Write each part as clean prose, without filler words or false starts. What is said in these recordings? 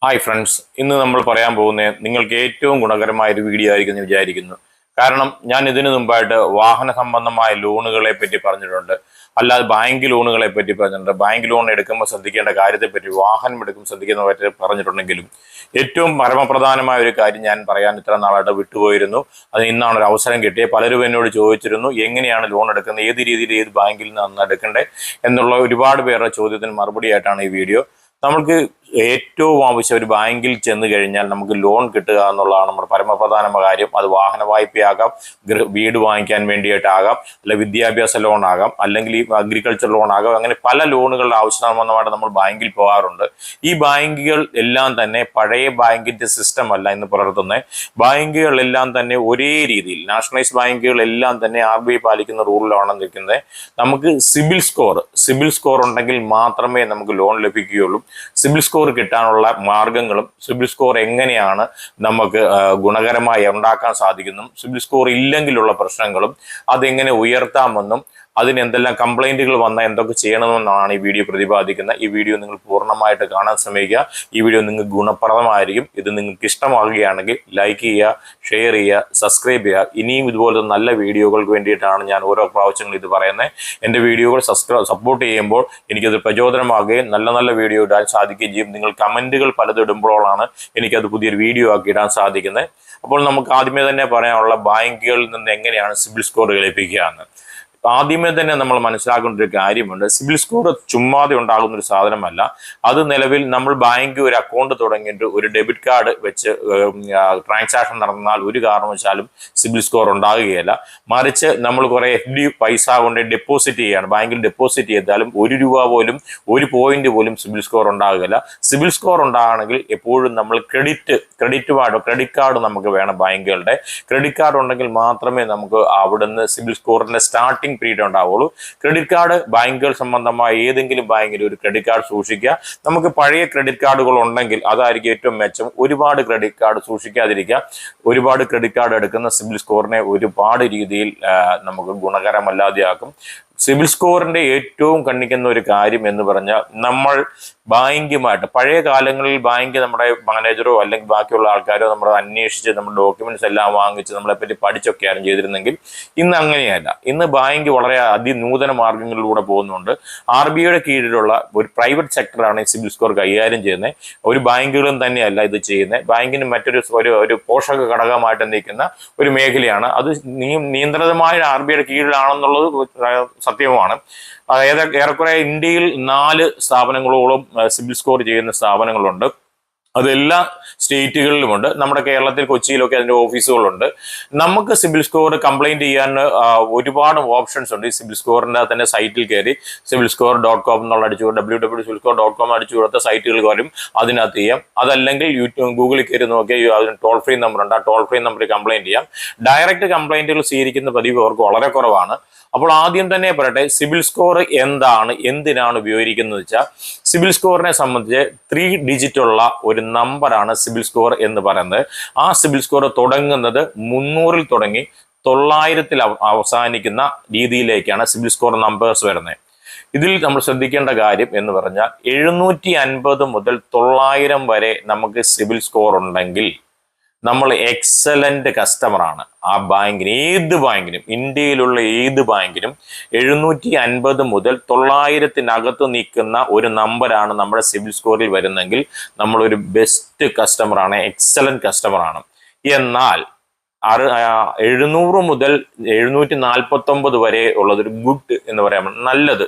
Hi friends, ഇന്ന് നമ്മൾ പറയാൻ പോകുന്നത് നിങ്ങൾക്ക് ഏറ്റവും ഗുണകരമായ ഒരു വീഡിയോ ആയിരിക്കും എന്ന് വിചാരിക്കുന്നു. കാരണം ഞാൻ ഇതിനു മുമ്പായിട്ട് വാഹന സംബന്ധമായ ലോണുകളെ പറ്റി പറഞ്ഞിട്ടുണ്ട്, അല്ലാതെ ബാങ്ക് ലോണുകളെ പറ്റി പറഞ്ഞിട്ടുണ്ട്. ബാങ്ക് ലോൺ എടുക്കുമ്പോൾ ശ്രദ്ധിക്കേണ്ട കാര്യത്തെപ്പറ്റി, വാഹനം എടുക്കുമ്പോൾ ശ്രദ്ധിക്കുന്ന പറ്റി പറഞ്ഞിട്ടുണ്ടെങ്കിലും ഏറ്റവും പരമപ്രധാനമായ ഒരു കാര്യം ഞാൻ പറയാൻ ഇത്ര നാളായിട്ട് വിട്ടുപോയിരുന്നു. അത് ഇന്നാണ് ഒരു അവസരം കിട്ടിയത്. പലരും എന്നോട് ചോദിച്ചിരുന്നു, എങ്ങനെയാണ് ലോൺ എടുക്കുന്നത്, ഏത് രീതിയിൽ ഏത് ബാങ്കിൽ നിന്നാണ് എടുക്കേണ്ടത് എന്നുള്ള ഒരുപാട് പേരുടെ ചോദ്യത്തിന് മറുപടിയായിട്ടാണ് ഈ വീഡിയോ. നമ്മൾക്ക് ഏറ്റവും ആവശ്യം ഒരു ബാങ്കിൽ ചെന്ന് കഴിഞ്ഞാൽ നമുക്ക് ലോൺ കിട്ടുക എന്നുള്ളതാണ് നമ്മുടെ പരമപ്രധാന കാര്യം. അത് വാഹന വായ്പയാകാം, വീട് വാങ്ങിക്കാൻ വേണ്ടിയിട്ടാകാം, അല്ലെ വിദ്യാഭ്യാസ ലോൺ ആകാം, അല്ലെങ്കിൽ ഈ അഗ്രികൾച്ചർ ലോൺ ആകാം. അങ്ങനെ പല ലോണുകളുടെ ആവശ്യമായിട്ട് നമ്മൾ ബാങ്കിൽ പോകാറുണ്ട്. ഈ ബാങ്കുകൾ എല്ലാം തന്നെ പഴയ ബാങ്കിന്റെ സിസ്റ്റം അല്ല ഇന്ന് പുലർത്തുന്നത്. ബാങ്കുകളെല്ലാം തന്നെ ഒരേ രീതിയിൽ, നാഷണലൈസ് ബാങ്കുകളെല്ലാം തന്നെ RBI പാലിക്കുന്ന റൂളിലാണ് നിൽക്കുന്നത്. നമുക്ക് സിബിൽ സ്കോർ ഉണ്ടെങ്കിൽ മാത്രമേ നമുക്ക് ലോൺ ലഭിക്കുകയുള്ളൂ. സിബിൽ സ്കോർ കിട്ടാനുള്ള മാർഗങ്ങളും സിബിൽ സ്കോർ എങ്ങനെയാണ് നമുക്ക് ഗുണകരമായി ഉണ്ടാക്കാൻ സാധിക്കുന്നു, സിബിൽ സ്കോർ ഇല്ലെങ്കിലുള്ള പ്രശ്നങ്ങളും അതെങ്ങനെ ഉയർത്താമെന്നും അതിന് എന്തെല്ലാം കംപ്ലൈന്റുകൾ വന്നാൽ എന്തൊക്കെ ചെയ്യണമെന്നാണ് ഈ വീഡിയോ പ്രതിപാദിക്കുന്നത്. ഈ വീഡിയോ നിങ്ങൾ പൂർണ്ണമായിട്ട് കാണാൻ ശ്രമിക്കുക. ഈ വീഡിയോ നിങ്ങൾക്ക് ഗുണപ്രദമായിരിക്കും. ഇത് നിങ്ങൾക്ക് ഇഷ്ടമാകുകയാണെങ്കിൽ ലൈക്ക് ചെയ്യുക, ഷെയർ ചെയ്യുക, സബ്സ്ക്രൈബ് ചെയ്യുക. ഇനിയും ഇതുപോലത്തെ നല്ല വീഡിയോകൾക്ക് വേണ്ടിയിട്ടാണ് ഞാൻ ഓരോ പ്രാവശ്യങ്ങൾ ഇത് പറയുന്നത്. എൻ്റെ വീഡിയോകൾ സപ്പോർട്ട് ചെയ്യുമ്പോൾ എനിക്കത് പ്രചോദനമാകുകയും നല്ല നല്ല വീഡിയോ ഇടാൻ സാധിക്കുകയും ചെയ്യും. നിങ്ങൾ കമൻറ്റുകൾ പലതും ഇടുമ്പോഴാണ് എനിക്കത് പുതിയൊരു വീഡിയോ ആക്കി ഇടാൻ സാധിക്കുന്നത്. അപ്പോൾ നമുക്ക് ആദ്യമേ തന്നെ പറയാനുള്ള ബാങ്കുകളിൽ നിന്ന് എങ്ങനെയാണ് സിബിൽ സ്കോർ ലഭിക്കുക എന്ന്. ആദ്യമേ തന്നെ നമ്മൾ മനസ്സിലാക്കേണ്ട ഒരു കാര്യമുണ്ട്. സിബിൽ സ്കോർ ചുമ്മാതെ ഉണ്ടാകുന്ന ഒരു സാധനമല്ല. അത് നിലവിൽ നമ്മൾ ബാങ്ക് ഒരു അക്കൗണ്ട് തുടങ്ങിയിട്ട് ഒരു ഡെബിറ്റ് കാർഡ് വെച്ച് ട്രാൻസാക്ഷൻ നടന്നാൽ ഒരു കാരണവശാലും സിബിൽ സ്കോർ ഉണ്ടാകുകയില്ല. മറിച്ച് നമ്മൾ കുറെ FD പൈസ കൊണ്ട് ഡെപ്പോസിറ്റ് ചെയ്യുകയാണ്, ബാങ്കിൽ ഡെപ്പോസിറ്റ് ചെയ്താലും 1 രൂപ പോലും 1 പോയിന്റ് പോലും സിബിൽ സ്കോർ ഉണ്ടാകുകയില്ല. സിബിൽ സ്കോർ ഉണ്ടാകണമെങ്കിൽ എപ്പോഴും നമ്മൾ ക്രെഡിറ്റ് കാർഡ് നമുക്ക് വേണം. ബാങ്കുകളുടെ ക്രെഡിറ്റ് കാർഡ് ഉണ്ടെങ്കിൽ മാത്രമേ നമുക്ക് അവിടുന്ന് സിബിൽ സ്കോറിന്റെ സ്റ്റാർട്ടിംഗ് പീരീഡ് ഉണ്ടാവുള്ളൂ. ക്രെഡിറ്റ് കാർഡ് ബാങ്കുകൾ സംബന്ധമായ ഏതെങ്കിലും ബാങ്കിൽ ഒരു ക്രെഡിറ്റ് കാർഡ് സൂക്ഷിക്കുക. നമുക്ക് പഴയ ക്രെഡിറ്റ് കാർഡുകൾ ഉണ്ടെങ്കിൽ അതായിരിക്കും ഏറ്റവും മെച്ചം. ഒരുപാട് ക്രെഡിറ്റ് കാർഡ് സൂക്ഷിക്കാതിരിക്കുക. ഒരുപാട് ക്രെഡിറ്റ് കാർഡ് എടുക്കുന്ന സിബിൽ സ്കോറിനെ ഒരുപാട് രീതിയിൽ നമുക്ക് ഗുണകരമല്ലാതെയാക്കും. സിബിൽ സ്കോറിന്റെ ഏറ്റവും കണ്ണിക്കുന്ന ഒരു കാര്യം എന്ന് പറഞ്ഞാൽ, നമ്മൾ ബാങ്കുമായിട്ട് പഴയ കാലങ്ങളിൽ ബാങ്ക് നമ്മുടെ മാനേജറോ അല്ലെങ്കിൽ ബാക്കിയുള്ള ആൾക്കാരോ നമ്മൾ അന്വേഷിച്ച് നമ്മുടെ ഡോക്യുമെന്റ്സ് എല്ലാം വാങ്ങിച്ച് നമ്മളെപ്പറ്റി പഠിച്ചൊക്കെയാണ് ചെയ്തിരുന്നെങ്കിൽ ഇന്ന് അങ്ങനെയല്ല. ഇന്ന് ബാങ്ക് വളരെ അതിനൂതന മാർഗങ്ങളിലൂടെ പോകുന്നുണ്ട്. RBIയുടെ കീഴിലുള്ള ഒരു പ്രൈവറ്റ് സെക്ടറാണ് ഈ സിബിൽ സ്കോർ കൈകാര്യം ചെയ്യുന്നത്. ഒരു ബാങ്കുകളും തന്നെയല്ല ഇത് ചെയ്യുന്നത്. ബാങ്കിന് മറ്റൊരു പോഷക ഘടകമായിട്ട് നിൽക്കുന്ന ഒരു മേഖലയാണ്. അത് നിയന്ത്രിതമായ RBIയുടെ കീഴിലാണെന്നുള്ളത് സത്യവുമാണ്. ഏറെക്കുറെ ഇന്ത്യയിൽ 4 സ്ഥാപനങ്ങളോളം സിബിൽ സ്കോർ ചെയ്യുന്ന സ്ഥാപനങ്ങളുണ്ട്. അതെല്ലാ സ്റ്റേറ്റുകളിലുമുണ്ട്. നമ്മുടെ കേരളത്തിൽ കൊച്ചിയിലൊക്കെ അതിൻ്റെ ഓഫീസുകളുണ്ട്. നമുക്ക് സിബിൽ സ്കോർ കംപ്ലൈൻറ്റ് ചെയ്യാൻ ഒരുപാട് ഓപ്ഷൻസ് ഉണ്ട്. ഈ സിബിൽ സ്കോറിൻ്റെ തന്നെ സൈറ്റിൽ കയറി cibilscore.com എന്നുള്ള www.cibilscore.com അടിച്ചു കൊടുത്ത സൈറ്റുകൾ വരും, അതിനകത്ത് ചെയ്യാം. അതല്ലെങ്കിൽ ഗൂഗിളിൽ കയറി നോക്കിയാൽ അതിന് ടോൾ ഫ്രീ നമ്പർ ഉണ്ട്. ആ ടോൾ ഫ്രീ നമ്പറിൽ കംപ്ലൈൻറ്റ് ചെയ്യാം. ഡയറക്റ്റ് കംപ്ലൈൻറ്റുകൾ സ്വീകരിക്കുന്ന പതിവ് അവർക്ക് വളരെ കുറവാണ്. അപ്പോൾ ആദ്യം തന്നെ പറയട്ടെ, സിബിൽ സ്കോർ എന്താണ്, എന്തിനാണ് ഉപയോഗിക്കുന്നത് വെച്ചാൽ, സിബിൽ സ്കോറിനെ സംബന്ധിച്ച് 3 ഡിജിറ്റ് ഉള്ള ഒരു നമ്പറാണ് സിബിൽ സ്കോർ എന്ന് പറയുന്നത്. ആ സിബിൽ സ്കോർ തുടങ്ങുന്നത് 300-ൽ തുടങ്ങി 900-ൽ അവസാനിക്കുന്ന രീതിയിലേക്കാണ് സിബിൽ സ്കോർ നമ്പേഴ്സ് വരുന്നത്. ഇതിൽ നമ്മൾ ശ്രദ്ധിക്കേണ്ട കാര്യം എന്ന് പറഞ്ഞാൽ, 750 മുതൽ 900 വരെ നമുക്ക് സിബിൽ സ്കോർ ഉണ്ടെങ്കിൽ നമ്മൾ എക്സലന്റ് കസ്റ്റമറാണ്. ആ ബാങ്കിന്, ഏത് ബാങ്കിനും, ഇന്ത്യയിലുള്ള ഏത് ബാങ്കിനും 750 മുതൽ 900-നകത്ത് നിൽക്കുന്ന ഒരു നമ്പറാണ് നമ്മുടെ സിബിൽ സ്കോറിൽ വരുന്നെങ്കിൽ നമ്മളൊരു ബെസ്റ്റ് കസ്റ്റമറാണ്, എക്സലന്റ് കസ്റ്റമറാണ്. എന്നാൽ 700 മുതൽ 749 വരെ ഉള്ളതൊരു ഗുഡ് എന്ന് പറയാം, നല്ലത്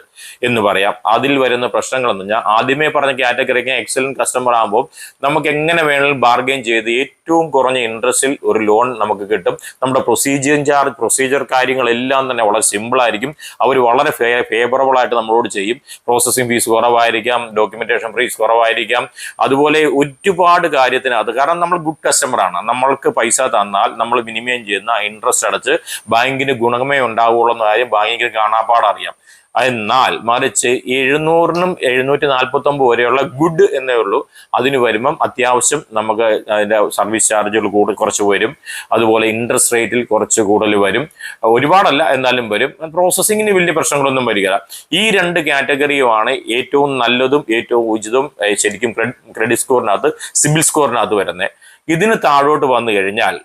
എന്ന് പറയാം. അതിൽ വരുന്ന പ്രശ്നങ്ങൾ എന്ന് പറഞ്ഞാൽ, ആദ്യമേ പറഞ്ഞ കാറ്റഗറിക്ക് എക്സലന്റ് കസ്റ്റമർ ആകുമ്പോൾ നമുക്ക് എങ്ങനെ വേണമെങ്കിലും ബാർഗെയിൻ ചെയ്ത് ഏറ്റവും കുറഞ്ഞ ഇൻട്രസ്റ്റിൽ ഒരു ലോൺ നമുക്ക് കിട്ടും. നമ്മുടെ പ്രൊസീജിയർ കാര്യങ്ങളെല്ലാം തന്നെ വളരെ സിമ്പിൾ ആയിരിക്കും. അവർ വളരെ ഫേവറബിൾ ആയിട്ട് നമ്മളോട് ചെയ്യും. പ്രോസസ്സിംഗ് ഫീസ് കുറവായിരിക്കാം, ഡോക്യുമെന്റേഷൻ ഫീസ് കുറവായിരിക്കാം. അതുപോലെ ഒരുപാട് കാര്യത്തിന് അത്, കാരണം നമ്മൾ ഗുഡ് കസ്റ്റമറാണ്. നമ്മൾക്ക് പൈസ തന്നാൽ നമ്മൾ മിനിമം ചെയ്യുന്ന ഇൻട്രസ്റ്റ് അടച്ച് ബാങ്കിന് ഗുണമേ ഉണ്ടാവുള്ളൂ എന്ന കാര്യം ബാങ്കിന് കാണാപ്പാട് അറിയാം. എന്നാൽ മറിച്ച് 700-നും 749 വരെയുള്ള ഗുഡ് എന്നേ ഉള്ളൂ. അതിന് വരുമ്പം അത്യാവശ്യം നമുക്ക് അതിന്റെ സർവീസ് ചാർജുകൾ കുറച്ച് വരും. അതുപോലെ ഇൻട്രസ്റ്റ് റേറ്റിൽ കുറച്ച് കൂടുതൽ വരും. ഒരുപാടല്ല, എന്നാലും വരും. പ്രോസസ്സിങ്ങിന് വലിയ പ്രശ്നങ്ങളൊന്നും വരിക. ഈ രണ്ട് കാറ്റഗറിയുമാണ് ഏറ്റവും നല്ലതും ഏറ്റവും ഉചിതവും ശരിക്കും ക്രെഡിറ്റ് സ്കോറിനകത്ത്, സിബിൽ സ്കോറിനകത്ത് വരുന്നത്. ഇതിന് താഴോട്ട് വന്നു കഴിഞ്ഞാൽ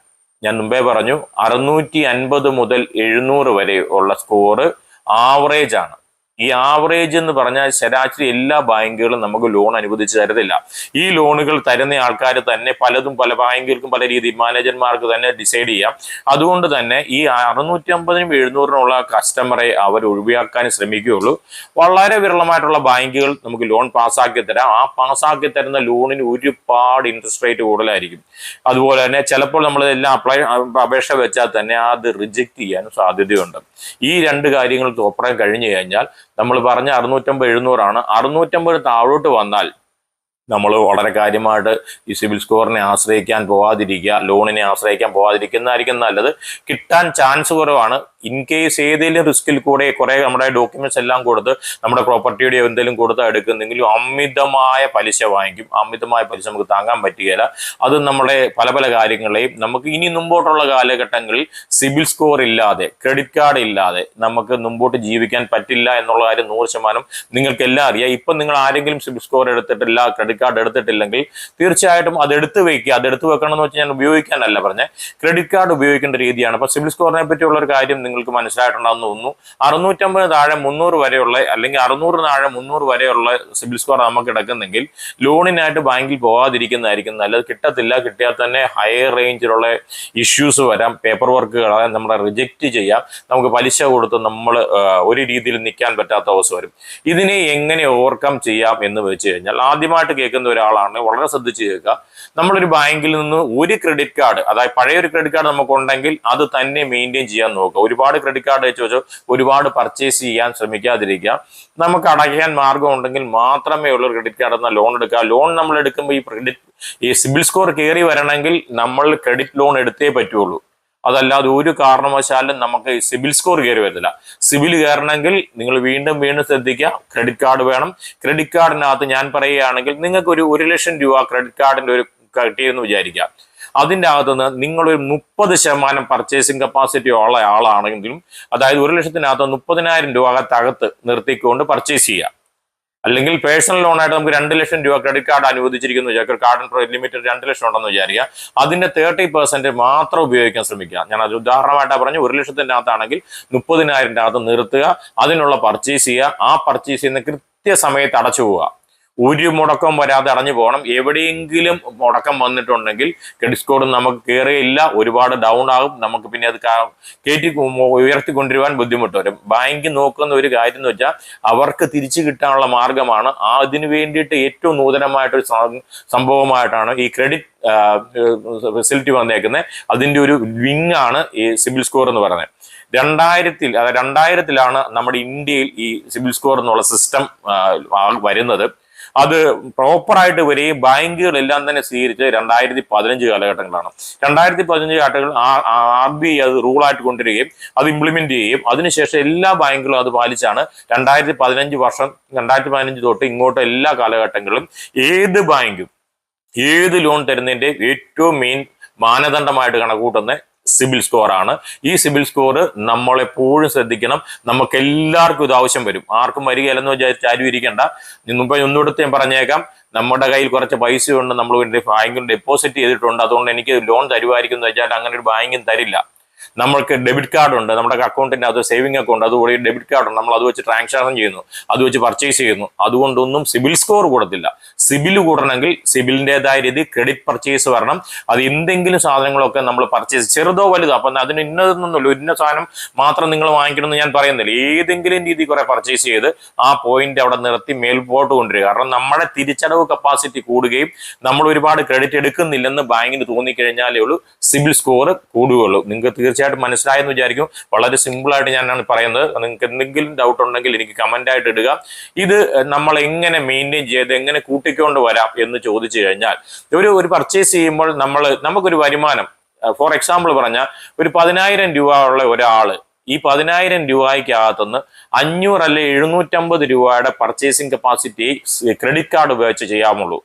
ഞാൻ മുമ്പേ പറഞ്ഞു 650 മുതൽ 700 വരെ ഉള്ള സ്കോറ് ആവറേജ് ആണ്. ഈ ആവറേജ് എന്ന് പറഞ്ഞാൽ ശരാശരി എല്ലാ ബാങ്കുകളും നമുക്ക് ലോൺ അനുവദിച്ച് തരത്തില്ല. ഈ ലോണുകൾ തരുന്ന ആൾക്കാർ തന്നെ പലതും പല ബാങ്കുകൾക്കും പല രീതിയിൽ മാനേജർമാർക്ക് തന്നെ ഡിസൈഡ് ചെയ്യാം. അതുകൊണ്ട് തന്നെ ഈ 650-നും 700-നുള്ള കസ്റ്റമറെ അവർ ഒഴിവാക്കാൻ ശ്രമിക്കുകയുള്ളൂ. വളരെ വിരളമായിട്ടുള്ള ബാങ്കുകൾ നമുക്ക് ലോൺ പാസ്സാക്കി തരാം. ആ പാസ്സാക്കി തരുന്ന ലോണിന് ഒരുപാട് ഇൻട്രസ്റ്റ് റേറ്റ് കൂടുതലായിരിക്കും. അതുപോലെ തന്നെ ചിലപ്പോൾ നമ്മൾ എല്ലാം അപേക്ഷ വെച്ചാൽ തന്നെ അത് റിജക്റ്റ് ചെയ്യാനും സാധ്യതയുണ്ട്. ഈ രണ്ട് കാര്യങ്ങൾ തോപ്പറാൻ കഴിഞ്ഞു കഴിഞ്ഞാൽ നമ്മൾ പറഞ്ഞ 650-700 ആണ്. 650 താഴോട്ട് വന്നാൽ നമ്മൾ വളരെ കാര്യമായിട്ട് ഈ സിബിൽ സ്കോറിനെ ആശ്രയിക്കാൻ പോവാതിരിക്കുക, ലോണിനെ ആശ്രയിക്കാൻ പോവാതിരിക്കുന്നതായിരിക്കും നല്ലത്. കിട്ടാൻ ചാൻസ് കുറവാണ്. ഇൻ കേസ് ഏതെങ്കിലും റിസ്കിൽ കൂടെ കുറെ നമ്മുടെ ഡോക്യുമെന്റ്സ് എല്ലാം കൊടുത്ത് നമ്മുടെ പ്രോപ്പർട്ടിയുടെ എന്തെങ്കിലും കൊടുത്ത് എടുക്കുന്നെങ്കിലും അമിതമായ പലിശ വാങ്ങിക്കും. അമിതമായ പലിശ നമുക്ക് താങ്ങാൻ പറ്റുകയില്ല. അത് നമ്മുടെ പല പല കാര്യങ്ങളെയും നമുക്ക് ഇനി മുമ്പോട്ടുള്ള കാലഘട്ടങ്ങളിൽ സിബിൽ സ്കോർ ഇല്ലാതെ, ക്രെഡിറ്റ് കാർഡ് ഇല്ലാതെ നമുക്ക് മുമ്പോട്ട് ജീവിക്കാൻ പറ്റില്ല എന്നുള്ള കാര്യം 100% നിങ്ങൾക്കെല്ലാം അറിയാം. ഇപ്പം നിങ്ങൾ ആരെങ്കിലും സിബിൽ സ്കോർ എടുത്തിട്ടില്ല, ക്രെഡിറ്റ് കാർഡ് എടുത്തിട്ടില്ലെങ്കിൽ തീർച്ചയായിട്ടും അത് എടുത്ത് വെക്കുക. അത് എടുത്ത് വെക്കണം എന്ന് വെച്ചാൽ ഞാൻ ഉപയോഗിക്കാനല്ല പറഞ്ഞത്, ക്രെഡിറ്റ് കാർഡ് ഉപയോഗിക്കേണ്ട രീതിയാണ്. അപ്പൊ സിബിൽ സ്കോറിനെ പറ്റിയുള്ള ഒരു കാര്യം നിങ്ങൾക്ക് മനസ്സിലായിട്ടുണ്ടാകുന്ന തോന്നുന്നു. 650 താഴെ 300 വരെയുള്ള, അല്ലെങ്കിൽ 600 താഴെ 300 വരെയുള്ള സിബിൽ സ്കോർ നമുക്ക് എടുക്കുന്നെങ്കിൽ ലോണിനായിട്ട് ബാങ്കിൽ പോകാതിരിക്കുന്നതായിരിക്കും നല്ലത്. കിട്ടത്തില്ല, കിട്ടിയാൽ തന്നെ ഹയർ റേഞ്ചിലുള്ള ഇഷ്യൂസ് വരാം. പേപ്പർ വർക്കുകളെ നമ്മളെ റിജക്റ്റ് ചെയ്യാം. നമുക്ക് പലിശ കൊടുത്ത് നമ്മൾ ഒരു രീതിയിൽ നിൽക്കാൻ പറ്റാത്ത അവസ്ഥ വരും. ഇതിനെ എങ്ങനെ ഓവർകം ചെയ്യാം എന്ന് വെച്ച് കഴിഞ്ഞാൽ, ആദ്യമായിട്ട് കേൾക്കുന്ന ഒരാളാണ് വളരെ ശ്രദ്ധിച്ച് കേൾക്കുക. നമ്മളൊരു ബാങ്കിൽ നിന്ന് ഒരു ക്രെഡിറ്റ് കാർഡ്, അതായത് പഴയ ഒരു ക്രെഡിറ്റ് കാർഡ് നമുക്കുണ്ടെങ്കിൽ അത് തന്നെ മെയിൻറ്റെയിൻ ചെയ്യാൻ നോക്കുക. ഒരുപാട് ക്രെഡിറ്റ് കാർഡ് വെച്ച് ഒരുപാട് പർച്ചേസ് ചെയ്യാൻ ശ്രമിക്കാതിരിക്കുക. നമുക്ക് അടയ്ക്കാൻ മാർഗം ഉണ്ടെങ്കിൽ മാത്രമേ ഉള്ളൂ ക്രെഡിറ്റ് കാർഡ് എന്ന ലോൺ എടുക്കുക. ലോൺ നമ്മൾ എടുക്കുമ്പോൾ ഈ സിബിൽ സ്കോർ കയറി വരണമെങ്കിൽ നമ്മൾ ക്രെഡിറ്റ് ലോൺ എടുത്തേ പറ്റുള്ളൂ. അതല്ലാതെ ഒരു കാരണവശാലും നമുക്ക് സിബിൽ സ്കോർ കയറി വരത്തില്ല. സിബിൽ കയറണമെങ്കിൽ നിങ്ങൾ വീണ്ടും വീണ്ടും ശ്രദ്ധിക്കുക, ക്രെഡിറ്റ് കാർഡ് വേണം. ക്രെഡിറ്റ് കാർഡിനകത്ത് ഞാൻ പറയുകയാണെങ്കിൽ നിങ്ങൾക്ക് ഒരു 1 ലക്ഷം രൂപ ക്രെഡിറ്റ് കാർഡിന്റെ ഒരു കിട്ടിയെന്ന് വിചാരിക്കുക. അതിൻ്റെ അകത്തുനിന്ന് നിങ്ങളൊരു 30% പർച്ചേസിങ് കപ്പാസിറ്റി ഉള്ള ആളാണെങ്കിലും, അതായത് 1 ലക്ഷത്തിനകത്ത് 30,000 രൂപ അകത്ത് നിർത്തിക്കൊണ്ട് പർച്ചേസ് ചെയ്യുക. അല്ലെങ്കിൽ പേഴ്സണൽ ലോണായിട്ട് നമുക്ക് 2 ലക്ഷം രൂപ ക്രെഡിറ്റ് കാർഡ് അനുവദിച്ചിരിക്കുന്നു വിചാരിക്കുക. കാർഡ് ലിമിറ്റ് 2 ലക്ഷം ഉണ്ടെന്ന് വിചാരിക്കുക. അതിന്റെ 30% മാത്രം ഉപയോഗിക്കാൻ ശ്രമിക്കുക. ഞാൻ അത് ഉദാഹരണമായിട്ടാണ് പറഞ്ഞു. 1 ലക്ഷത്തിനകത്താണെങ്കിൽ 30,000 അകത്ത് നിർത്തുക, അതിനുള്ള പർച്ചേസ് ചെയ്യുക. ആ പർച്ചേസ് ചെയ്യുന്ന കൃത്യസമയത്ത് അടച്ചു പോവുക. ഒരു മുടക്കം വരാതെ അടഞ്ഞു പോകണം. എവിടെയെങ്കിലും മുടക്കം വന്നിട്ടുണ്ടെങ്കിൽ ക്രെഡിറ്റ് സ്കോർ നമുക്ക് കയറിയില്ല, ഒരുപാട് ഡൗൺ ആകും. നമുക്ക് പിന്നെ അത് ഉയർത്തിക്കൊണ്ടിരുവാൻ ബുദ്ധിമുട്ട് വരും. ബാങ്ക് നോക്കുന്ന ഒരു കാര്യം എന്ന് വെച്ചാൽ അവർക്ക് തിരിച്ചു കിട്ടാനുള്ള മാർഗമാണ്. അതിനു വേണ്ടിയിട്ട് ഏറ്റവും നൂതനമായിട്ടൊരു സംഭവമായിട്ടാണ് ഈ ക്രെഡിറ്റ് ഫെസിലിറ്റി വന്നേക്കുന്നത്. അതിൻ്റെ ഒരു വിങ് ആണ് ഈ സിബിൽ സ്കോർ എന്ന് പറയുന്നത്. 2000-ലാണ് നമ്മുടെ ഇന്ത്യയിൽ ഈ സിബിൽ സ്കോർ എന്നുള്ള സിസ്റ്റം വരുന്നത്. അത് പ്രോപ്പറായിട്ട് വരികയും ബാങ്കുകളെല്ലാം തന്നെ സ്വീകരിച്ച് 2015 കാലഘട്ടങ്ങളാണ്. 2015 കാലഘട്ടങ്ങൾ RBI അത് റൂളായിട്ട് കൊണ്ടുവരികയും അത് ഇംപ്ലിമെന്റ് ചെയ്യുകയും അതിനുശേഷം എല്ലാ ബാങ്കുകളും അത് പാലിച്ചാണ് 2015 തൊട്ട് ഇങ്ങോട്ട് എല്ലാ കാലഘട്ടങ്ങളിലും ഏത് ബാങ്കും ഏത് ലോൺ തരുന്നതിന്റെ ഏറ്റവും മെയിൻ മാനദണ്ഡമായിട്ട് കണക്കൂട്ടുന്ന സിബിൽ സ്കോർ ആണ്. ഈ സിബിൽ സ്കോർ നമ്മളെപ്പോഴും ശ്രദ്ധിക്കണം. നമുക്ക് എല്ലാവർക്കും ഇത് ആവശ്യം വരും. ആർക്കും വരികയില്ലെന്ന് വിചാരിച്ച് ആരും ഇരിക്കേണ്ട. മുമ്പ് ഒന്നുകൂടെ ഞാൻ പറഞ്ഞേക്കാം, നമ്മുടെ കയ്യിൽ കുറച്ച് പൈസയുണ്ട്, നമ്മൾ ബാങ്കിൽ ഡെപ്പോസിറ്റ് ചെയ്തിട്ടുണ്ട്, അതുകൊണ്ട് എനിക്ക് ലോൺ തരുമായിരിക്കും എന്ന് വെച്ചാൽ അങ്ങനെ ഒരു ബാങ്കും തരില്ല. നമ്മൾക്ക് ഡെബിറ്റ് കാർഡ് ഉണ്ട്, നമ്മുടെ അക്കൗണ്ടിന്റെ അത് സേവിംഗ് അക്കൗണ്ട്, അതുകൂടി ഡെബിറ്റ് കാർഡ് ഉണ്ട്, നമ്മൾ അത് വെച്ച് ട്രാൻസാക്ഷൻ ചെയ്യുന്നു, അത് വെച്ച് പർച്ചേസ് ചെയ്യുന്നു. അതുകൊണ്ടൊന്നും സിബിൽ സ്കോർ കൂടത്തില്ല. സിബിൽ കൂടണമെങ്കിൽ സിബിലിൻ്റെതായ രീതി ക്രെഡിറ്റ് പർച്ചേസ് വരണം. അത് എന്തെങ്കിലും സാധനങ്ങളൊക്കെ നമ്മൾ പർച്ചേസ്, ചെറുതോ വലുതോ, അപ്പം അതിന് ഇന്നതൊന്നുമില്ല, ഇന്ന സാധനം മാത്രം നിങ്ങൾ വാങ്ങിക്കണമെന്ന് ഞാൻ പറയുന്നില്ല. ഏതെങ്കിലും രീതി കുറെ പർച്ചേസ് ചെയ്ത് ആ പോയിന്റ് അവിടെ നിർത്തി മേൽപോട്ട് കൊണ്ടുവരിക. കാരണം നമ്മുടെ തിരിച്ചടവ് കപ്പാസിറ്റി കൂടുകയും നമ്മൾ ഒരുപാട് ക്രെഡിറ്റ് എടുക്കുന്നില്ലെന്ന് ബാങ്കിന് തോന്നിക്കഴിഞ്ഞാലേ ഉള്ളൂ സിബിൽ സ്കോർ കൂടുകയുള്ളൂ. നിങ്ങൾക്ക് തീർച്ചയായിട്ടും മനസ്സിലായെന്ന് വിചാരിക്കും. വളരെ സിമ്പിളായിട്ട് ഞാനാണ് പറയുന്നത്. നിങ്ങൾക്ക് എന്തെങ്കിലും ഡൗട്ട് ഉണ്ടെങ്കിൽ എനിക്ക് കമന്റ് ആയിട്ട് ഇടുക. ഇത് നമ്മൾ എങ്ങനെ മെയിൻറ്റെയിൻ ചെയ്ത് എങ്ങനെ കൂട്ടിക്കൊണ്ട് വരാം എന്ന് ചോദിച്ചു കഴിഞ്ഞാൽ, ഒരു പർച്ചേസ് ചെയ്യുമ്പോൾ നമുക്കൊരു വരുമാനം, ഫോർ എക്സാമ്പിൾ പറഞ്ഞാൽ ഒരു 10,000 രൂപ ഉള്ള ഒരാള് ഈ 10,000 രൂപയ്ക്കകത്തുനിന്ന് 500 അല്ലെ 750 രൂപയുടെ പർച്ചേസിംഗ് കപ്പാസിറ്റി ക്രെഡിറ്റ് കാർഡ് ഉപയോഗിച്ച് ചെയ്യാമുള്ളൂ.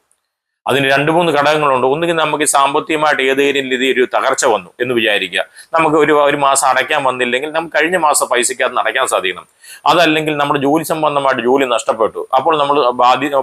അതിന് 2-3 ഘടകങ്ങളുണ്ട്. ഒന്നുകിൽ നമുക്ക് സാമ്പത്തികമായിട്ട് ഏതെങ്കിലും രീതി ഒരു തകർച്ച വന്നു എന്ന് വിചാരിക്കുക, നമുക്ക് ഒരു മാസം അടയ്ക്കാൻ വന്നില്ലെങ്കിൽ നമുക്ക് കഴിഞ്ഞ മാസം പൈസയ്ക്കകത്ത് അടയ്ക്കാൻ സാധിക്കണം. അതല്ലെങ്കിൽ നമ്മുടെ ജോലി സംബന്ധമായിട്ട് ജോലി നഷ്ടപ്പെട്ടു, അപ്പോൾ നമ്മൾ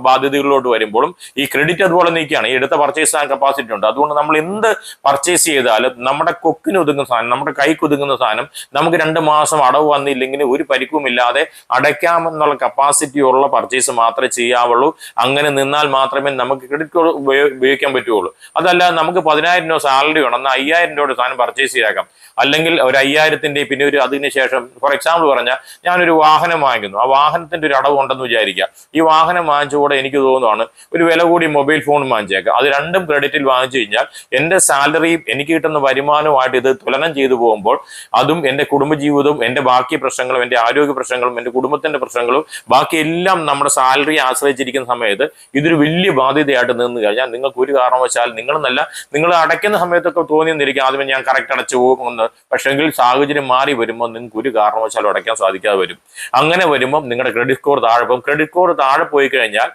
ബാധ്യതകളിലോട്ട് വരുമ്പോഴും ഈ ക്രെഡിറ്റ് അതുപോലെ നീക്കുകയാണ്. ഈ എടുത്ത പർച്ചേസ് കപ്പാസിറ്റി ഉണ്ട്. അതുകൊണ്ട് നമ്മൾ എന്ത് പർച്ചേസ് ചെയ്താലും നമ്മുടെ കൊക്കിന് ഒതുങ്ങുന്ന സാധനം, നമ്മുടെ കൈക്ക് ഒതുങ്ങുന്ന സാധനം നമുക്ക് 2 മാസം അടവ് വന്നില്ലെങ്കിൽ ഒരു പരിക്കുമില്ലാതെ അടയ്ക്കാമെന്നുള്ള കപ്പാസിറ്റി ഉള്ള പർച്ചേസ് മാത്രമേ ചെയ്യാവുള്ളൂ. അങ്ങനെ നിന്നാൽ മാത്രമേ നമുക്ക് ക്രെഡിറ്റ് ഉപയോഗിക്കാൻ പറ്റുള്ളൂ. അതല്ല നമുക്ക് 10,000 രൂപ സാലറി വേണം, എന്നാൽ 5,000 രൂപയുടെ സാധനം പർച്ചേസ് ചെയ്യാം, അല്ലെങ്കിൽ ഒരു 5,000ന്റെ പിന്നെ ഒരു അതിനുശേഷം ഫോർ എക്സാമ്പിൾ പറഞ്ഞാൽ ഞാനൊരു വാഹനം വാങ്ങിക്കുന്നു, ആ വാഹനത്തിന്റെ ഒരു അടവ് ഉണ്ടെന്ന് വിചാരിക്കുക. ഈ വാഹനം വാങ്ങിച്ചുകൂടെ എനിക്ക് തോന്നുവാണ് ഒരു വില കൂടി മൊബൈൽ ഫോൺ വാങ്ങിച്ചേക്കാം. അത് രണ്ടും ക്രെഡിറ്റിൽ വാങ്ങിച്ചു കഴിഞ്ഞാൽ എൻ്റെ സാലറിയും എനിക്ക് കിട്ടുന്ന വരുമാനവുമായിട്ട് ഇത് തുലനം ചെയ്തു പോകുമ്പോൾ അതും എൻ്റെ കുടുംബജീവിതവും എൻ്റെ ബാക്കി പ്രശ്നങ്ങളും എൻ്റെ ആരോഗ്യ പ്രശ്നങ്ങളും എൻ്റെ കുടുംബത്തിന്റെ പ്രശ്നങ്ങളും ബാക്കി എല്ലാം നമ്മുടെ സാലറിയെ ആശ്രയിച്ചിരിക്കുന്ന സമയത്ത് ഇതൊരു വലിയ ബാധ്യതയായിട്ട് നിന്ന് കഴിഞ്ഞാൽ നിങ്ങൾക്ക് ഒരു കാരണവശാൽ നിങ്ങൾ അടയ്ക്കുന്ന സമയത്തൊക്കെ തോന്നിയെന്നിരിക്കും ആദ്യമേ ഞാൻ കറക്റ്റ് അടച്ചു പോകുമെന്ന്. പക്ഷെങ്കിൽ സാഹചര്യം മാറി വരുമ്പോൾ നിങ്ങൾക്ക് ഒരു കാരണവശാലും അടയ്ക്കാൻ സാധിക്കാതെ വരും. അങ്ങനെ വരുമ്പോൾ നിങ്ങളുടെ ക്രെഡിറ്റ് സ്കോർ താഴെ പോകും. ക്രെഡിറ്റ് സ്കോർ താഴെ പോയി കഴിഞ്ഞാൽ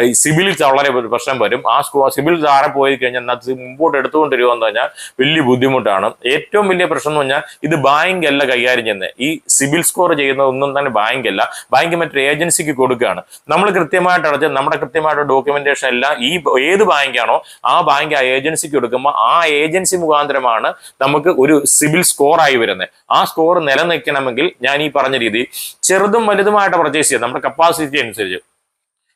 ഈ സിബിലിൽ വളരെ പ്രശ്നം വരും. ആ സിബിൽ താഴെ പോയി കഴിഞ്ഞാൽ മുമ്പോട്ട് എടുത്തുകൊണ്ടിരുമെന്ന് പറഞ്ഞാൽ വലിയ ബുദ്ധിമുട്ടാണ്. ഏറ്റവും വലിയ പ്രശ്നം എന്ന് പറഞ്ഞാൽ ഇത് ബാങ്ക് അല്ല കൈകാര്യം ചെയ്യുന്നത്. ഈ സിബിൽ സ്കോർ ചെയ്യുന്ന ഒന്നും തന്നെ ബാങ്ക് അല്ല, ബാങ്ക് മറ്റൊരു ഏജൻസിക്ക് കൊടുക്കുകയാണ്. നമ്മൾ കൃത്യമായിട്ട് അടച്ച് നമ്മുടെ കൃത്യമായിട്ട് ഡോക്യുമെന്റേഷൻ എല്ലാം ഈ ഏത് ബാങ്കാണോ ആ ബാങ്ക് ആ ഏജൻസിക്ക് കൊടുക്കുമ്പോൾ ആ ഏജൻസി മുഖാന്തരമാണ് നമുക്ക് ഒരു സിബിൽ സ്കോർ ആയി വരുന്നത്. ആ സ്കോർ നിലനിൽക്കണമെങ്കിൽ ഞാൻ ഈ പറഞ്ഞ രീതി ചെറുതും വലുതുമായിട്ട് പർച്ചേസ് ചെയ്യാം, നമ്മുടെ കപ്പാസിറ്റി അനുസരിച്ച്.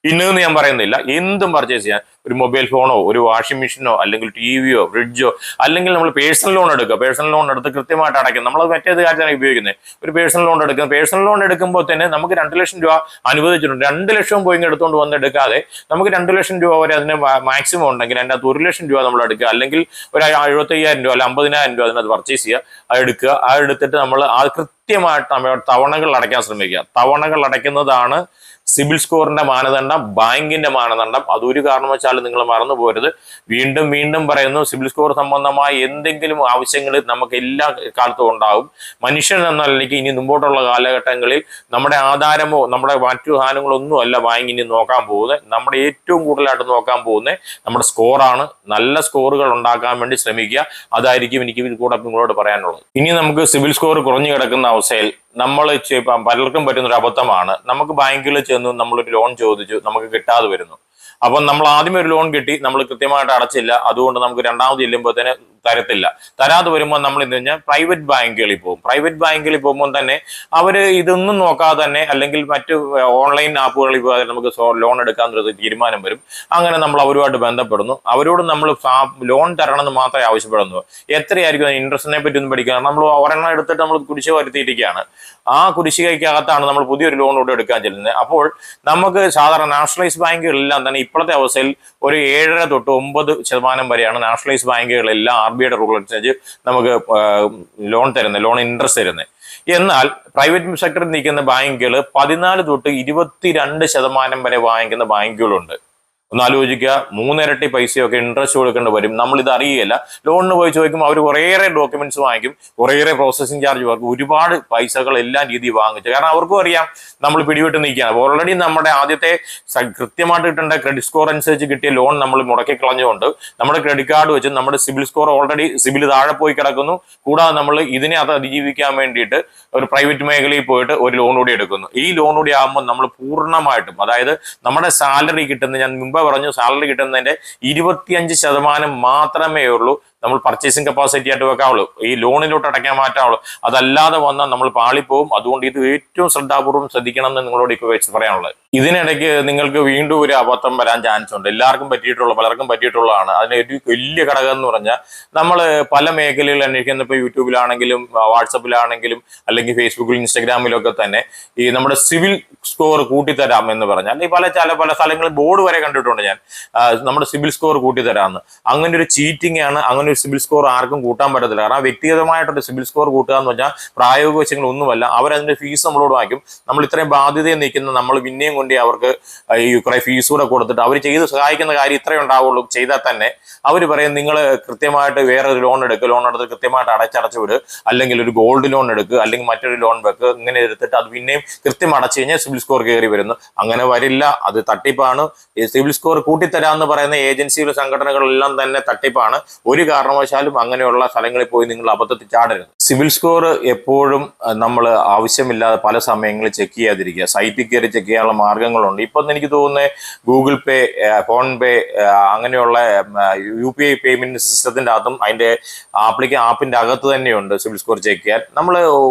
ഇന്നെന്ന് ഞാൻ പറയുന്നില്ല, എന്തും പർച്ചേസ് ചെയ്യാൻ, ഒരു മൊബൈൽ ഫോണോ ഒരു വാഷിംഗ് മെഷീനോ അല്ലെങ്കിൽ ടിവിയോ ഫ്രിഡ്ജോ, അല്ലെങ്കിൽ നമ്മൾ പേഴ്സണൽ ലോൺ എടുക്കുക. പേഴ്സണൽ ലോൺ എടുത്ത് കൃത്യമായിട്ട് അടയ്ക്കും. നമ്മൾ മറ്റേത് കാര്യമാണ് ഉപയോഗിക്കുന്നത്. ഒരു പേഴ്സണൽ ലോൺ എടുക്കുക. പേഴ്സണൽ ലോൺ എടുക്കുമ്പോൾ തന്നെ നമുക്ക് 2 ലക്ഷം രൂപ അനുവദിച്ചിട്ടുണ്ട്. 2 ലക്ഷം പോയി എടുത്തുകൊണ്ട് വന്ന് എടുക്കാതെ നമുക്ക് 2 ലക്ഷം രൂപ വരെ അതിന് മാക്സിമം ഉണ്ടെങ്കിൽ അതിൻ്റെ 1 ലക്ഷം രൂപ നമ്മൾ എടുക്കുക, അല്ലെങ്കിൽ ഒരു 75,000 രൂപ അല്ല 50,000 രൂപ അതിനകത്ത് പർച്ചേസ് ചെയ്യുക. അത് എടുക്കുക. അത് എടുത്തിട്ട് നമ്മൾ അത് കൃത്യമായിട്ട് നമ്മൾ തവണകൾ അടയ്ക്കാൻ ശ്രമിക്കുക. തവണകൾ അടയ്ക്കുന്നതാണ് സിബിൽ സ്കോറിന്റെ മാനദണ്ഡം, ബാങ്കിന്റെ മാനദണ്ഡം. അതൊരു കാരണവശാലും നിങ്ങൾ മറന്നു പോരുത്. വീണ്ടും വീണ്ടും പറയുന്നു, സിബിൽ സ്കോർ സംബന്ധമായ എന്തെങ്കിലും ആവശ്യങ്ങൾ നമുക്ക് എല്ലാ കാലത്തും ഉണ്ടാവും. മനുഷ്യൻ എന്ന നിലയ്ക്ക് ഇനി മുമ്പോട്ടുള്ള കാലഘട്ടങ്ങളിൽ നമ്മുടെ ആധാരമോ നമ്മുടെ മറ്റു സാധനങ്ങളൊന്നും അല്ല ബാങ്ക് ഇനി നോക്കാൻ പോകുന്നത്. നമ്മുടെ ഏറ്റവും കൂടുതലായിട്ട് നോക്കാൻ പോകുന്നത് നമ്മുടെ സ്കോറാണ്. നല്ല സ്കോറുകൾ ഉണ്ടാക്കാൻ വേണ്ടി ശ്രമിക്കുക. അതായിരിക്കും എനിക്ക് കൂടെ നിങ്ങളോട് പറയാനുള്ളത്. ഇനി നമുക്ക് സിബിൽ സ്കോർ കുറഞ്ഞു കിടക്കുന്ന അവസ്ഥയിൽ നമ്മൾ പലർക്കും പറ്റുന്നൊരു അബദ്ധമാണ്, നമുക്ക് ബാങ്കിൽ ചെന്ന് നമ്മളൊരു ലോൺ ചോദിച്ചു, നമുക്ക് കിട്ടാതെ വരുന്നു. അപ്പം നമ്മൾ ആദ്യമേ ഒരു ലോൺ കിട്ടി, നമ്മൾ കൃത്യമായിട്ട് അടച്ചില്ല, അതുകൊണ്ട് നമുക്ക് രണ്ടാമത് ചെല്ലുമ്പോഴത്തേന് തരാതെ വരുമ്പോൾ നമ്മൾ എന്ത് കഴിഞ്ഞാൽ പ്രൈവറ്റ് ബാങ്കുകളിൽ പോകും. പ്രൈവറ്റ് ബാങ്കുകളിൽ പോകുമ്പോൾ തന്നെ അവർ ഇതൊന്നും നോക്കാതെ തന്നെ, അല്ലെങ്കിൽ മറ്റ് ഓൺലൈൻ ആപ്പുകളിൽ പോകാതെ നമുക്ക് ലോൺ എടുക്കാന്നൊരു തീരുമാനം വരും. അങ്ങനെ നമ്മൾ അവരുമായിട്ട് ബന്ധപ്പെടുന്നു. അവരോട് നമ്മൾ ലോൺ തരണമെന്ന് മാത്രമേ ആവശ്യപ്പെടുന്നു. എത്രയായിരിക്കും ഇൻട്രസ്റ്റിനെ പറ്റി ഒന്നും പഠിക്കുക, നമ്മൾ ഒരെണ്ണം എടുത്തിട്ട് നമ്മൾ കുടിശ്ശിക വരുത്തിയിരിക്കുകയാണ്. ആ കുടിശ്ശികയ്ക്കകത്താണ് നമ്മൾ പുതിയൊരു ലോൺ കൂടെ എടുക്കാൻ ചെല്ലുന്നത്. അപ്പോൾ നമുക്ക് സാധാരണ നാഷണലൈസ് ബാങ്കുകളെല്ലാം തന്നെ ഇപ്പോഴത്തെ അവസ്ഥയിൽ ഒരു 7.5 തൊട്ട് 9% വരെയാണ് നാഷണലൈസ് ബാങ്കുകളെല്ലാം RBIയുടെ റൂൾ അനുസരിച്ച് നമുക്ക് ലോൺ ഇൻട്രസ്റ്റ് തരുന്നത്. എന്നാൽ പ്രൈവറ്റ് സെക്ടറിൽ നിൽക്കുന്ന ബാങ്കുകൾ 14 തൊട്ട് 22% വരെ വാങ്ങിക്കുന്ന ബാങ്കുകളുണ്ട്. ഒന്ന് ആലോചിക്കുക, 3 ഇരട്ടി പൈസയൊക്കെ ഇൻട്രസ്റ്റ് കൊടുക്കേണ്ടി വരും. നമ്മൾ ഇത് അറിയില്ല. ലോണിന് പോയി ചോദിക്കുമ്പോൾ അവർ കുറേയേറെ ഡോക്യുമെന്റ്സ് വാങ്ങിക്കും, കുറേയേറെ പ്രോസസ്സിംഗ് ചാർജ് വാങ്ങിക്കും, ഒരുപാട് പൈസകൾ എല്ലാ രീതിയിൽ വാങ്ങിച്ചു. കാരണം അവർക്കും അറിയാം നമ്മൾ പിടിവിട്ട് നിൽക്കുകയാണ്. ഓൾറെഡി നമ്മുടെ ആദ്യത്തെ കൃത്യമായിട്ട് കിട്ടേണ്ട ക്രെഡിറ്റ് സ്കോർ അനുസരിച്ച് കിട്ടിയ ലോൺ നമ്മൾ മുടക്കി കളഞ്ഞുകൊണ്ട് നമ്മുടെ ക്രെഡിറ്റ് കാർഡ് വെച്ച് നമ്മുടെ സിബിൽ സ്കോർ ഓൾറെഡി സിബിൽ താഴെ പോയി കിടക്കുന്നു. കൂടാതെ നമ്മൾ ഇതിനെ അത് അതിജീവിക്കാൻ വേണ്ടിയിട്ട് ഒരു പ്രൈവറ്റ് മേഖലയിൽ പോയിട്ട് ഒരു ലോൺ കൂടി എടുക്കുന്നു. ഈ ലോൺ കൂടി ആകുമ്പോൾ നമ്മൾ പൂർണ്ണമായിട്ടും, അതായത് നമ്മുടെ സാലറി കിട്ടുന്ന, ഞാൻ മുമ്പ് പറഞ്ഞു, സാലറി കിട്ടുന്നതിന്റെ 25% മാത്രമേ ഉള്ളൂ നമ്മൾ പർച്ചേസിംഗ് കപ്പാസിറ്റി ആയിട്ട് വെക്കാവുള്ളൂ, ഈ ലോണിലോട്ട് അടയ്ക്കാൻ മാറ്റാവുള്ളൂ. അതല്ലാതെ വന്നാൽ നമ്മൾ പാളിപ്പോവും. അതുകൊണ്ട് ഇത് ഏറ്റവും ശ്രദ്ധാപൂർവ്വം ശ്രദ്ധിക്കണം എന്ന് നിങ്ങളോട് ഇപ്പോൾ വെച്ച് പറയാനുള്ളത്. ഇതിനിടയ്ക്ക് നിങ്ങൾക്ക് വീണ്ടും ഒരു അബദ്ധം വരാൻ ചാൻസ് ഉണ്ട്. പലർക്കും പറ്റിയിട്ടുള്ളതാണ്. അതിന് വലിയ ഘടകം എന്ന് പറഞ്ഞാൽ നമ്മൾ പല മേഖലകളിൽ അന്വേഷിക്കുന്ന, ഇപ്പോൾ യൂട്യൂബിലാണെങ്കിലും വാട്സപ്പിലാണെങ്കിലും അല്ലെങ്കിൽ ഫേസ്ബുക്കിലും ഇൻസ്റ്റാഗ്രാമിലൊക്കെ തന്നെ ഈ നമ്മുടെ സിവിൽ സ്കോർ കൂട്ടിത്തരാം എന്ന് പറഞ്ഞാൽ ഈ പല സ്ഥലങ്ങളിൽ ബോർഡ് വരെ കണ്ടിട്ടുണ്ട് ഞാൻ, നമ്മുടെ സിവിൽ സ്കോർ കൂട്ടിത്തരാമെന്ന്. അങ്ങനെ ഒരു ചീറ്റിംഗ് ആണ്. അങ്ങനെ അങ്ങനെ ഒരു സിബിൽ സ്കോർ ആർക്കും കൂട്ടാൻ പറ്റത്തില്ല. കാരണം വ്യക്തിഗതമായിട്ടൊരു സിബിൽ സ്കോർ കൂട്ടുക എന്ന് പറഞ്ഞാൽ പ്രായോഗിക വശങ്ങളൊന്നുമല്ല. അവരതിന്റെ ഫീസ് നമ്മളോട് വാങ്ങിക്കും. നമ്മൾ ഇത്രയും ബാധ്യതയിൽ നിൽക്കുന്ന നമ്മൾ പിന്നെയും കൊണ്ട് അവർക്ക് ഈ കുറെ ഫീസ് കൂടെ കൊടുത്തിട്ട് അവർ ചെയ്ത് സഹായിക്കുന്ന കാര്യം ഇത്രയും ഉണ്ടാവുള്ളൂ. ചെയ്താൽ തന്നെ അവർ പറയും നിങ്ങൾ കൃത്യമായിട്ട് വേറെ ഒരു ലോൺ എടുക്കുക, ലോൺ എടുത്ത് കൃത്യമായിട്ട് അടച്ചടച്ചു വിടുക, അല്ലെങ്കിൽ ഒരു ഗോൾഡ് ലോൺ എടുക്കുക, അല്ലെങ്കിൽ മറ്റൊരു ലോൺ വെക്കുക. ഇങ്ങനെ എടുത്തിട്ട് അത് പിന്നെയും കൃത്യം അടച്ചു കഴിഞ്ഞാൽ സിബിൽ സ്കോർ കയറി വരുന്നു. അങ്ങനെ വരില്ല, അത് തട്ടിപ്പാണ്. ഈ സിബിൽ സ്കോർ കൂട്ടിത്തരാമെന്ന് പറയുന്ന ഏജൻസിയുടെ സംഘടനകളെല്ലാം തന്നെ തട്ടിപ്പാണ്. ഒരു കാരണവശാലും അങ്ങനെയുള്ള സ്ഥലങ്ങളിൽ പോയി നിങ്ങൾ അബദ്ധത്തിൽ ചാടരുത്. സിബിൽ സ്കോർ എപ്പോഴും നമ്മൾ ആവശ്യമില്ലാതെ പല സമയങ്ങളിൽ ചെക്ക് ചെയ്യാതിരിക്കുക. സൈറ്റിൽ കയറി ചെക്ക് ചെയ്യാനുള്ള മാർഗങ്ങളുണ്ട്. ഇപ്പം എനിക്ക് തോന്നുന്നത് ഗൂഗിൾ പേ, ഫോൺ പേ, അങ്ങനെയുള്ള UPI പേയ്മെന്റ് സിസ്റ്റത്തിന്റെ അകത്തും അതിന്റെ ആപ്പിന്റെ അകത്ത് തന്നെയുണ്ട് സിബിൽ സ്കോർ ചെക്ക് ചെയ്യാൻ. നമ്മൾ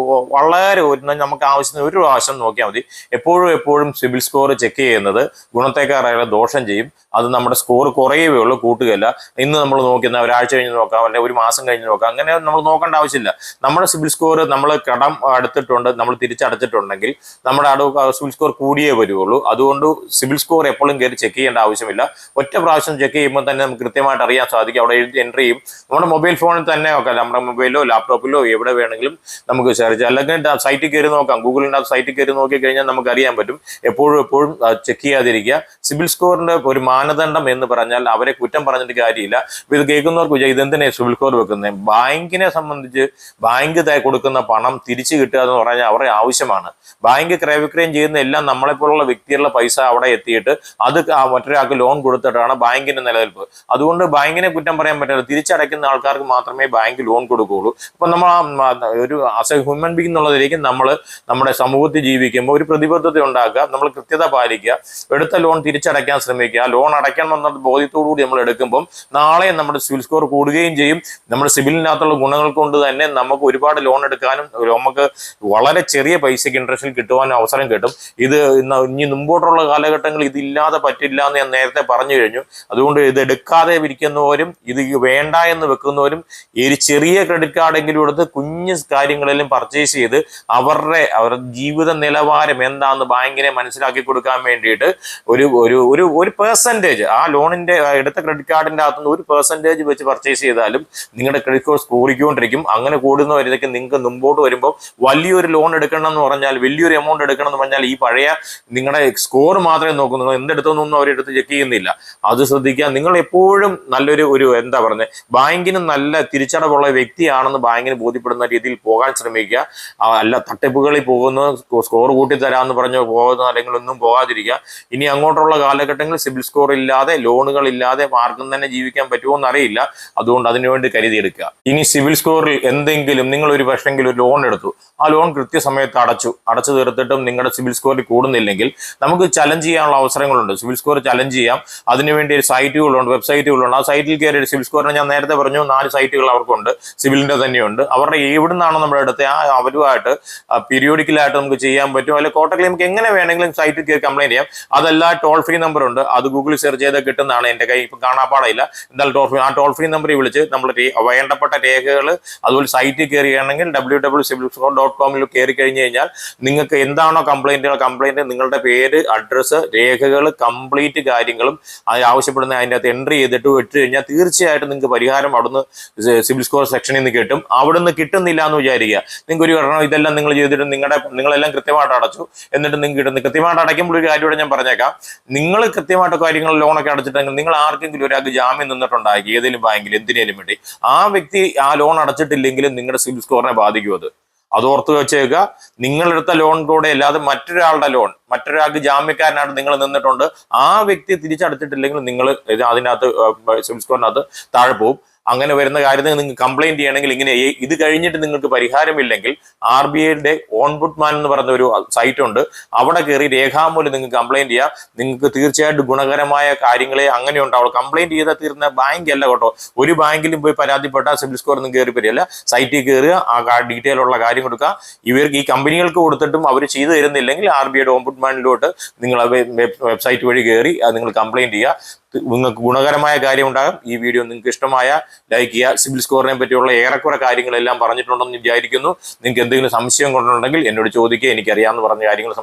വളരെ നമുക്ക് ആവശ്യത്തിന് ഒരു പ്രാവശ്യം നോക്കിയാൽ മതി. എപ്പോഴും സിബിൽ സ്കോർ ചെക്ക് ചെയ്യുന്നത് ഗുണത്തേക്കാളേറെ ദോഷം ചെയ്യും. അത് നമ്മുടെ സ്കോർ കുറയുകയേ ഉള്ളൂ, കൂട്ടുകയില്ല. ഇന്ന് നമ്മൾ നോക്കുന്ന ഒരാഴ്ച കഴിഞ്ഞ് നോക്കാം, അല്ലെങ്കിൽ ഒരു മാസം കഴിഞ്ഞ് നോക്കാം. അങ്ങനെ നമ്മൾ നോക്കേണ്ട ആവശ്യമില്ല. നമ്മുടെ സിബിൽ സ്കോർ നമ്മൾ കടം എടുത്തിട്ടുണ്ട്, നമ്മൾ തിരിച്ചടച്ചിട്ടുണ്ടെങ്കിൽ നമ്മുടെ സിബിൽ സ്കോർ കൂടിയേ വരുള്ളൂ. അതുകൊണ്ട് സിബിൽ സ്കോർ എപ്പോഴും കയറി ചെക്ക് ചെയ്യേണ്ട ആവശ്യമില്ല. ഒറ്റ പ്രാവശ്യം ചെക്ക് ചെയ്യുമ്പോൾ തന്നെ നമുക്ക് കൃത്യമായിട്ട് അറിയാൻ സാധിക്കും. അവിടെ എൻട്രി ചെയ്യും. നമ്മുടെ മൊബൈൽ ഫോണിൽ തന്നെ നോക്കാം, നമ്മുടെ മൊബൈലോ ലാപ്ടോപ്പിലോ എവിടെ വേണമെങ്കിലും നമുക്ക് സെർച്ച്, അല്ലെങ്കിൽ സൈറ്റിൽ കയറി നോക്കാം. ഗൂഗിളിൻ്റെ സൈറ്റിൽ കയറി നോക്കി കഴിഞ്ഞാൽ നമുക്ക് അറിയാൻ പറ്റും. എപ്പോഴും ചെക്ക് ചെയ്യാതിരിക്കുക. സിബിൽ സ്കോറിന്റെ ഒരു മാനദണ്ഡം എന്ന് പറഞ്ഞാൽ അവരെ കുറ്റം പറഞ്ഞിട്ട് കാര്യമില്ല. ഇത് കേൾക്കുന്നവർക്ക് ഇതെന്തിനാണ് സിബിൽ സ്കോർ വെക്കുന്നത്? ബാങ്കിനെ സംബന്ധിച്ച് ബാങ്ക് കൊടുക്കുന്ന പണം തിരിച്ചു കിട്ടുക എന്ന് പറഞ്ഞാൽ അവരുടെ ആവശ്യമാണ്. ബാങ്ക് ക്രയവിക്രയം ചെയ്യുന്ന എല്ലാം നമ്മളെപ്പോലുള്ള വ്യക്തികളുടെ പൈസ അവിടെ എത്തിയിട്ട് അത് മറ്റൊരാൾക്ക് ലോൺ കൊടുത്തിട്ടാണ് ബാങ്കിന്റെ നിലനിൽപ്പ്. അതുകൊണ്ട് ബാങ്കിനെ കുറ്റം പറയാൻ പറ്റില്ല. തിരിച്ചടയ്ക്കുന്ന ആൾക്കാർക്ക് മാത്രമേ ബാങ്ക് ലോൺ കൊടുക്കുകയുള്ളൂ. അപ്പൊ നമ്മൾ ഒരു ഹ്യൂമൻ ബീങ് എന്നുള്ളതിലേക്ക് നമ്മൾ നമ്മുടെ സമൂഹത്തിൽ ജീവിക്കുമ്പോൾ ഒരു പ്രതിബദ്ധത ഉണ്ടാക്കുക, നമ്മൾ കൃത്യത പാലിക്കുക, എടുത്ത ലോൺ തിരിച്ചടയ്ക്കാൻ ശ്രമിക്കുക. ലോൺ അടയ്ക്കണം എന്ന ബോധ്യത്തോടുകൂടി നമ്മൾ എടുക്കുമ്പോൾ നാളെ നമ്മുടെ സിബിൽ സ്കോർ കൂടുകയും ചെയ്യും. നമ്മുടെ സിബിലിനകത്തുള്ള ഗുണങ്ങൾ കൊണ്ട് തന്നെ നമുക്ക് ഒരുപാട് ലോൺ എടുക്കാനും നമുക്ക് വളരെ ചെറിയ പൈസയ്ക്ക് ഇൻട്രസ്റ്റിൽ കിട്ടുവാനും അവസരം കിട്ടും. ഇത് ഇനി മുമ്പോട്ടുള്ള കാലഘട്ടങ്ങളിൽ ഇതില്ലാതെ പറ്റില്ല എന്ന് ഞാൻ നേരത്തെ പറഞ്ഞു കഴിഞ്ഞു. അതുകൊണ്ട് ഇത് എടുക്കാതെ ഇരിക്കുന്നവരും ഇത് വേണ്ട എന്ന് വെക്കുന്നവരും ഈ ചെറിയ ക്രെഡിറ്റ് കാർഡെങ്കിലും എടുത്ത് കുഞ്ഞു കാര്യങ്ങളെല്ലാം പർച്ചേസ് ചെയ്ത് അവരുടെ ജീവിത നിലവാരം എന്താണെന്ന് ബാങ്കിനെ മനസ്സിലാക്കി കൊടുക്കാൻ വേണ്ടിയിട്ട് ഒരു പെർസെൻറ്റേജ് ആ ലോണിന്റെ എടുത്ത ക്രെഡിറ്റ് കാർഡിന്റെ അകത്തുനിന്ന് ഒരു പെർസെൻറ്റേജ് വെച്ച് പർച്ചേസ് ചെയ്താലും നിങ്ങളുടെ ക്രെഡിറ്റ് സ്കോർ കൂടിക്കൊണ്ടിരിക്കും. അങ്ങനെ കൂടുന്നവരിലേക്ക് നിങ്ങൾക്ക് മുമ്പോട്ട് വരുമ്പോൾ വലിയൊരു ലോൺ എടുക്കണം എന്ന് പറഞ്ഞാൽ, വലിയൊരു എമൗണ്ട് എടുക്കണം എന്ന് പറഞ്ഞാൽ ഈ പഴയ നിങ്ങളുടെ സ്കോർ മാത്രമേ നോക്കൂ. നിങ്ങൾ എന്തെടുത്തൊന്നും അവരെടുത്ത് ചെക്ക് ചെയ്യുന്നില്ല. അത് ശ്രദ്ധിക്കുക. നിങ്ങൾ എപ്പോഴും നല്ലൊരു എന്താ പറയുന്നത്, ബാങ്കിന് നല്ല തിരിച്ചടവുള്ള വ്യക്തിയാണെന്ന് ബാങ്കിന് ബോധ്യപ്പെടുന്ന രീതിയിൽ പോകാൻ ശ്രമിക്കുക. അല്ല തട്ടിപ്പുകളിൽ പോകുന്ന സ്കോർ കൂട്ടി തരാമെന്ന് പറഞ്ഞു പോകുന്ന അല്ലെങ്കിൽ ഒന്നും പോകാതിരിക്കുക. ഇനി അങ്ങോട്ടുള്ള കാലഘട്ടങ്ങളിൽ സിബിൽ സ്കോർ ഇല്ലാതെ, ലോണുകൾ ഇല്ലാതെ ആർക്കും തന്നെ ജീവിക്കാൻ പറ്റുമോ എന്നറിയില്ല. അതുകൊണ്ട് അതിനുവേണ്ടി കരുതിയെടുക്കുക. ഇനി സിബിൽ സ്കോറിൽ എന്തെങ്കിലും നിങ്ങൾ ഒരു പക്ഷെങ്കിലും ഒരു ലോൺ എടുത്തു, ആ ലോൺ കൃത്യസമയത്ത് അടച്ചു തീർത്തിട്ടും നിങ്ങളുടെ സിബിൽ സ്കോറിൽ കൂടുന്നില്ലെങ്കിൽ നമുക്ക് ചലഞ്ച് ചെയ്യാനുള്ള അവസരങ്ങളുണ്ട്. സിബിൽ സ്കോർ ചലഞ്ച് ചെയ്യാം. അതിനുവേണ്ടി സൈറ്റുകളുണ്ട്, വെബ്സൈറ്റുകളുണ്ട്. ആ സൈറ്റിൽ കയറി സിബിൽ സ്കോറിന് ഞാൻ നേരത്തെ പറഞ്ഞു 4 സൈറ്റുകൾ അവർക്കുണ്ട്, സിബിലിന്റെ തന്നെയുണ്ട്. അവരുടെ എവിടുന്നാണോ നമ്മുടെ അടുത്ത് അവരുമായിട്ട് പീരിയോഡിക്കലായിട്ട് നമുക്ക് ചെയ്യാൻ പറ്റും. അല്ലെങ്കിൽ കോട്ടക്കൽ നമുക്ക് എങ്ങനെ വേണമെങ്കിലും സൈറ്റിൽ കയറി കംപ്ലൈന്റ് ചെയ്യാം. അതല്ല ടോൾ ഫ്രീ നമ്പർ ഉണ്ട്, അത് ഗൂഗിളിൽ സെർച്ച് ചെയ്ത് കിട്ടുന്നതാണ്. എൻ്റെ കൈ ഇപ്പം കാണാപ്പാടില്ല. എന്തായാലും ടോൾ ഫ്രീ നമ്പറിൽ വിളിച്ച് നമ്മൾ വേണ്ടപ്പെട്ട രേഖകൾ അതുപോലെ സൈറ്റിൽ കയറുകയാണെങ്കിൽ www.cibilscore.com കയറി കഴിഞ്ഞ് കഴിഞ്ഞാൽ നിങ്ങൾക്ക് എന്താണോ കംപ്ലൈന്റ് നിങ്ങളുടെ പേര്, അഡ്രസ്സ്, രേഖകൾ, കംപ്ലീറ്റ് കാര്യങ്ങളും ആവശ്യപ്പെടുന്ന അതിൻ്റെ അകത്ത് എൻട്രി ചെയ്തിട്ട് ഇട്ട് കഴിഞ്ഞാൽ തീർച്ചയായിട്ടും നിങ്ങൾക്ക് പരിഹാരം അവിടുന്ന് സിബിൽ സ്കോർ സെക്ഷനിൽ നിന്ന് കിട്ടും. അവിടുന്ന് കിട്ടുന്നില്ല എന്ന് വിചാരിക്കുക. നിങ്ങൾക്ക് ഒരു കാരണം ഇതെല്ലാം നിങ്ങൾ ചെയ്തിട്ട് നിങ്ങളെല്ലാം കൃത്യമായിട്ട് അടച്ചു, എന്നിട്ട് നിങ്ങൾക്ക് കിട്ടുന്നത് കൃത്യമായിട്ട് അടയ്ക്കുമ്പോൾ ഒരു കാര്യമൂടെ ഞാൻ പറഞ്ഞേക്കാം. നിങ്ങൾ കൃത്യമായിട്ട് കാര്യങ്ങൾ ലോണൊക്കെ അടച്ചിട്ടെങ്കിൽ നിങ്ങൾ ആർക്കെങ്കിലും ഒരാൾക്ക് ജാമ്യം നിന്നിട്ടുണ്ടാക്കി ഏതെങ്കിലും ബാങ്കിൽ എന്തിനേലും വേണ്ടി, ആ വ്യക്തി ആ ലോൺ അടച്ചിട്ടില്ലെങ്കിലും നിങ്ങളുടെ സിബിൽ സ്കോറിനെ ബാധിക്കും. അത് ഓർത്ത് വെച്ചേക്കുക. നിങ്ങളെടുത്ത ലോൺ കൂടെ അല്ലാതെ മറ്റൊരാളുടെ ലോൺ, മറ്റൊരാൾക്ക് ജാമ്യക്കാരനായിട്ട് നിങ്ങൾ നിന്നിട്ടുണ്ട്, ആ വ്യക്തി തിരിച്ചടച്ചിട്ടില്ലെങ്കിൽ നിങ്ങൾ അതിനകത്ത് സിബിൽ സ്കോറിനകത്ത് താഴെ പോകും. അങ്ങനെ വരുന്ന കാര്യത്തിൽ നിങ്ങൾക്ക് കംപ്ലൈന്റ് ചെയ്യണമെങ്കിൽ ഇങ്ങനെ ഇത് കഴിഞ്ഞിട്ട് നിങ്ങൾക്ക് പരിഹാരമില്ലെങ്കിൽ RBIയുടെ ഓൺബുഡ്മാൻ എന്ന് പറയുന്ന ഒരു സൈറ്റ് ഉണ്ട്. അവിടെ കയറി രേഖാമൂലം നിങ്ങൾക്ക് കംപ്ലൈന്റ് ചെയ്യാം. നിങ്ങൾക്ക് തീർച്ചയായിട്ടും ഗുണകരമായ കാര്യങ്ങളെ അങ്ങനെ ഉണ്ടാവുള്ളൂ. കംപ്ലൈന്റ് ചെയ്താൽ തീർന്ന ബാങ്ക് അല്ല കേട്ടോ. ഒരു ബാങ്കിലും പോയി പരാതിപ്പെട്ടാൽ സിബിൽ സ്കോർ ഒന്നും കയറി വരില്ല. സൈറ്റിൽ കയറുക, ആ ഡീറ്റെയിൽ ഉള്ള കാര്യം കൊടുക്കുക. ഇവർക്ക് ഈ കമ്പനികൾക്ക് കൊടുത്തിട്ടും അവർ ചെയ്തു തരുന്നില്ലെങ്കിൽ RBIയുടെ ഓൺബുഡ്മാനിലോട്ട് നിങ്ങൾ വെബ്സൈറ്റ് വഴി കയറി നിങ്ങൾ കംപ്ലൈന്റ് ചെയ്യുക. നിങ്ങൾക്ക് ഗുണകരമായ കാര്യം ഉണ്ടാകും. ഈ വീഡിയോ നിങ്ങൾക്ക് ഇഷ്ടമായ ലൈക്ക് ചെയ്യുക. സിബിൽ സ്കോറിനെ പറ്റിയുള്ള ഏറെക്കുറെ കാര്യങ്ങളെല്ലാം പറഞ്ഞിട്ടുണ്ടെന്ന് വിചാരിക്കുന്നു. നിങ്ങൾക്ക് എന്തെങ്കിലും സംശയം കൊണ്ടുണ്ടെങ്കിൽ എന്നോട് ചോദിക്കുക. എനിക്കറിയാമെന്ന് പറഞ്ഞ കാര്യങ്ങൾ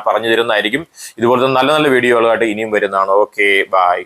പറഞ്ഞു തരുന്നതായിരിക്കും. ഇതുപോലത്തെ നല്ല നല്ല വീഡിയോകളായിട്ട് ഇനിയും വരുന്നതാണ്. Okay, by.